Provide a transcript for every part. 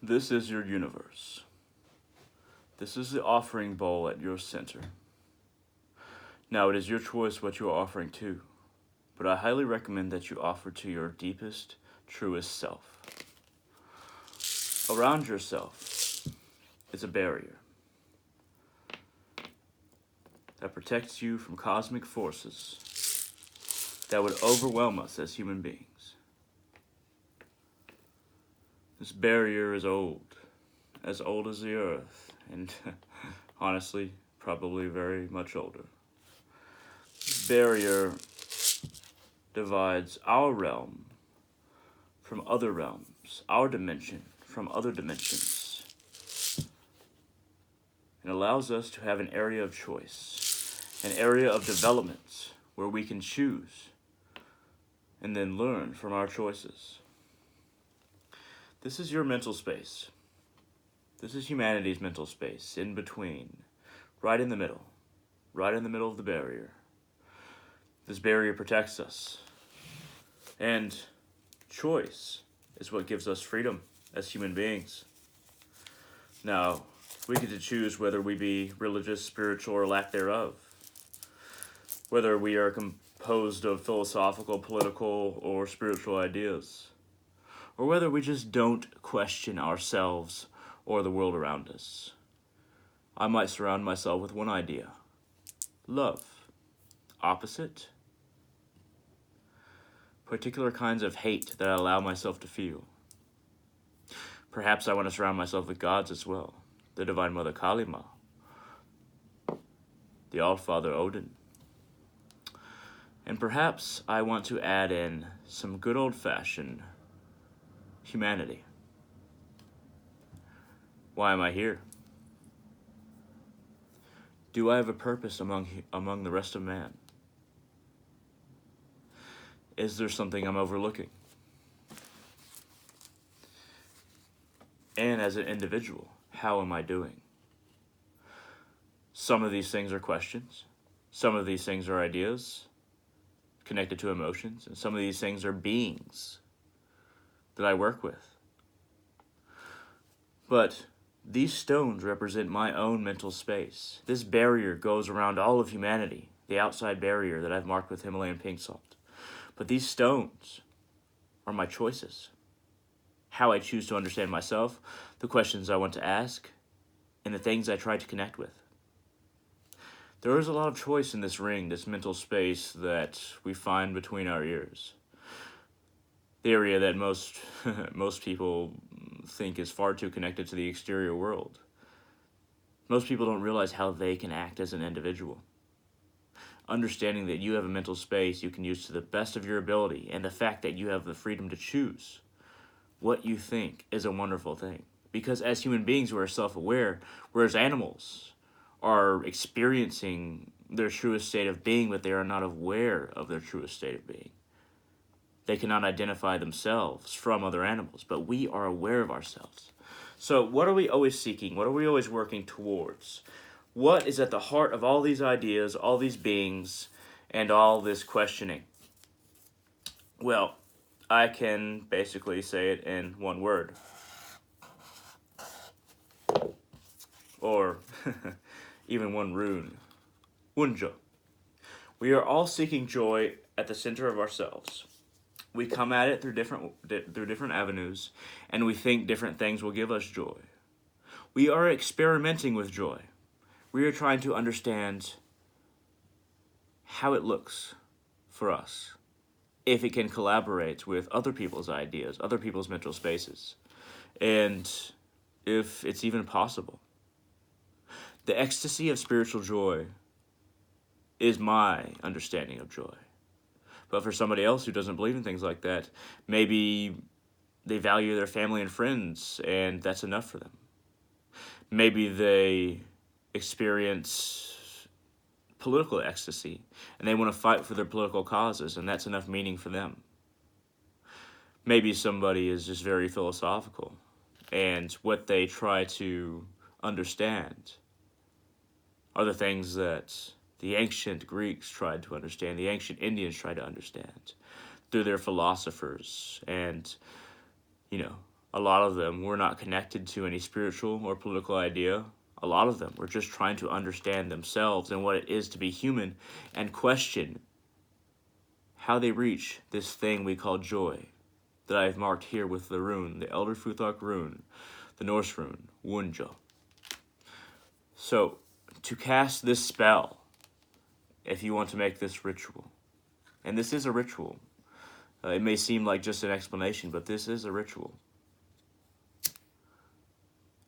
This is your universe. This is the offering bowl at your center. Now, it is your choice what you are offering to, but I highly recommend that you offer to your deepest, truest self. Around yourself is a barrier that protects you from cosmic forces that would overwhelm us as human beings. This barrier is old as the earth, and honestly, probably very much older. This barrier divides our realm from other realms, our dimension from other dimensions, and allows us to have an area of choice, an area of development where we can choose and then learn from our choices. This is your mental space. This is humanity's mental space, in between, right in the middle of the barrier. This barrier protects us, and choice is what gives us freedom as human beings. Now, we get to choose whether we be religious, spiritual, or lack thereof, whether we are composed of philosophical, political, or spiritual ideas, or whether we just don't question ourselves or the world around us. I might surround myself with one idea: love. Opposite: particular kinds of hate that I allow myself to feel. Perhaps I want to surround myself with gods as well. The Divine Mother Kalima, the All-Father Odin. And perhaps I want to add in some good old-fashioned humanity. Why am I here? Do I have a purpose among the rest of man? Is there something I'm overlooking? And as an individual, how am I doing? Some of these things are questions. Some of these things are ideas connected to emotions. And some of these things are beings that I work with. But these stones represent my own mental space. This barrier goes around all of humanity, the outside barrier that I've marked with Himalayan pink salt. But these stones are my choices. How I choose to understand myself, the questions I want to ask, and the things I try to connect with. There is a lot of choice in this ring, this mental space that we find between our ears. The area that most people think is far too connected to the exterior world. Most people don't realize how they can act as an individual. Understanding that you have a mental space you can use to the best of your ability, and the fact that you have the freedom to choose what you think, is a wonderful thing. Because as human beings, we are self-aware, whereas animals are experiencing their truest state of being, but they are not aware of their truest state of being. They cannot identify themselves from other animals, but we are aware of ourselves. So what are we always seeking? What are we always working towards? What is at the heart of all these ideas, all these beings, and all this questioning? Well, I can basically say it in one word. Or even one rune. Wunjo. We are all seeking joy at the center of ourselves. We come at it through different avenues, and we think different things will give us joy. We are experimenting with joy. We are trying to understand how it looks for us, if it can collaborate with other people's ideas, other people's mental spaces, and if it's even possible. The ecstasy of spiritual joy is my understanding of joy. But for somebody else who doesn't believe in things like that, maybe they value their family and friends, and that's enough for them. Maybe they experience political ecstasy, and they want to fight for their political causes, and that's enough meaning for them. Maybe somebody is just very philosophical, and what they try to understand are the things that the ancient Greeks tried to understand, the ancient Indians tried to understand through their philosophers and, A lot of them were not connected to any spiritual or political idea. A lot of them were just trying to understand themselves and what it is to be human and question how they reach this thing we call joy that I've marked here with the rune, the Elder Futhark rune, the Norse rune, Wunjo. So, to cast this spell, if you want to make this ritual, and this is a ritual, it may seem like just an explanation, but this is a ritual.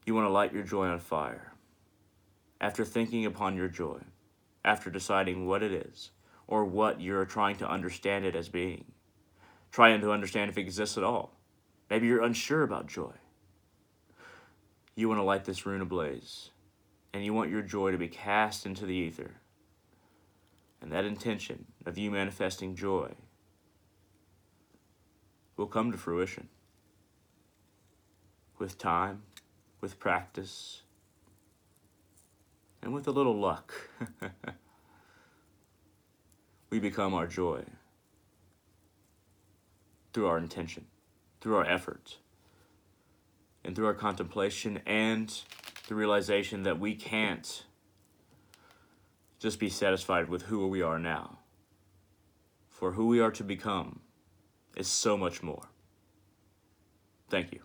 You want to light your joy on fire. After thinking upon your joy, after deciding what it is, or what you're trying to understand it as being, trying to understand if it exists at all. Maybe you're unsure about joy. You want to light this rune ablaze, and you want your joy to be cast into the ether. And that intention of you manifesting joy will come to fruition. With time, with practice, and with a little luck. We become our joy through our intention, through our effort, and through our contemplation, and the realization that we can't just be satisfied with who we are now. For who we are to become is so much more. Thank you.